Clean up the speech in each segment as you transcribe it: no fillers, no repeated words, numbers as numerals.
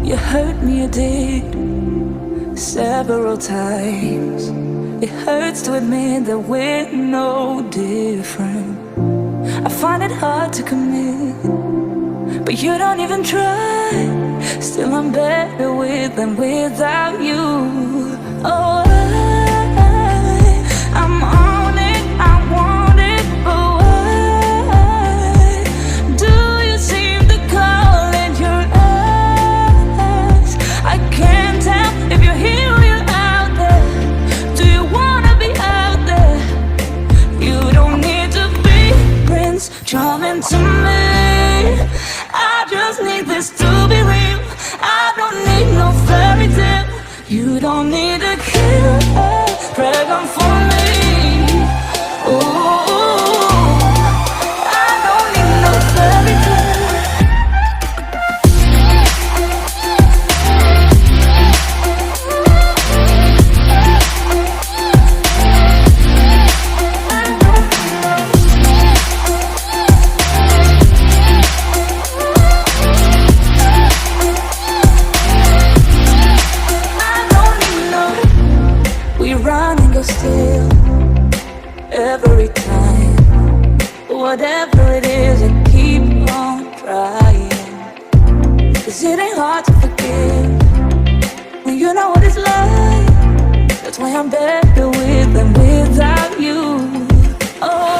You hurt me, you did, several times. It hurts to admit that we're no different. I find it hard to commit, but you don't even try. Still I'm better with than without you. Oh, I'm on it, I want it, but why do you seem to call in your eyes? I can't tell if you're here or you're out there. Do you wanna be out there? You don't need to be Prince Charming to me. I just need this to be real. I don't need no fairy tale. You don't need a killer pregnant for me. Ooh, I don't need no fairy tale. Still, every time, whatever it is, I keep on trying. 'Cause it ain't hard to forgive when you know what it's like. That's why I'm better with than without you. Oh,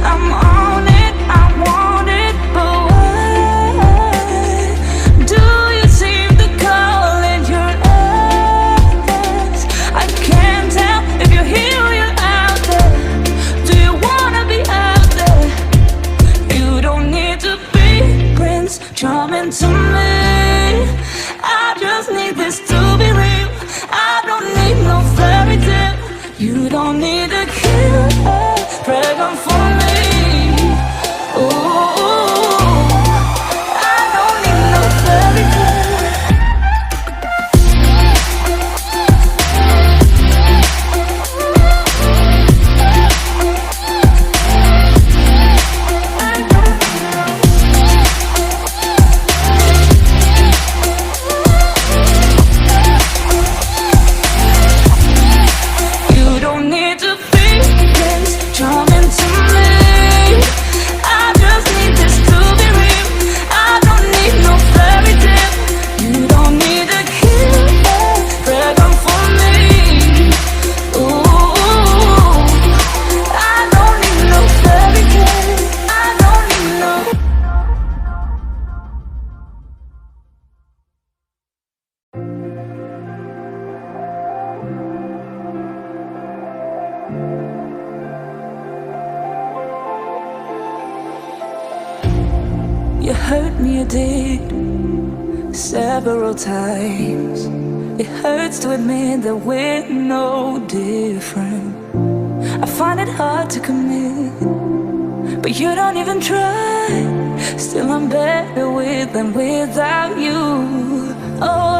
I'm on it, I want it, but why do you seem to call in your eyes? I can't tell if you're here or you're out there. Do you wanna be out there? You don't need to be Prince Charming to me. I just need this to be real. I don't need no fairy tale. You don't need a killer pregnant for me. Ooh, I don't need no fairy tale. You hurt me, you did, several times. It hurts to admit that we're no different. I find it hard to commit, but you don't even try. Still I'm better with than without you. Oh,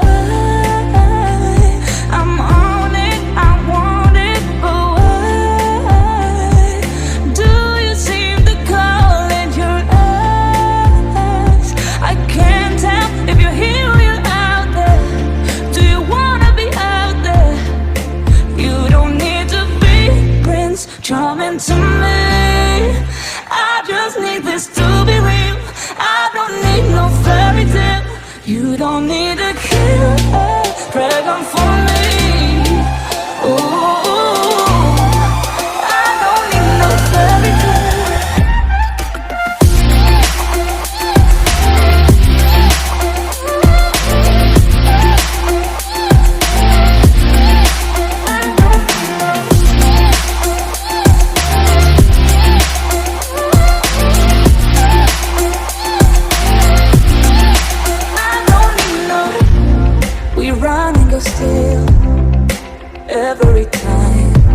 I'm on it, I want it, but why do you seem to call in your eyes? I can't tell if you're here or you're out there. Do you wanna be out there? You don't need to be Prince Charming to me. I just need this to be real. I don't need no fairy tale. You don't need a killer pregnant for me. Ooh.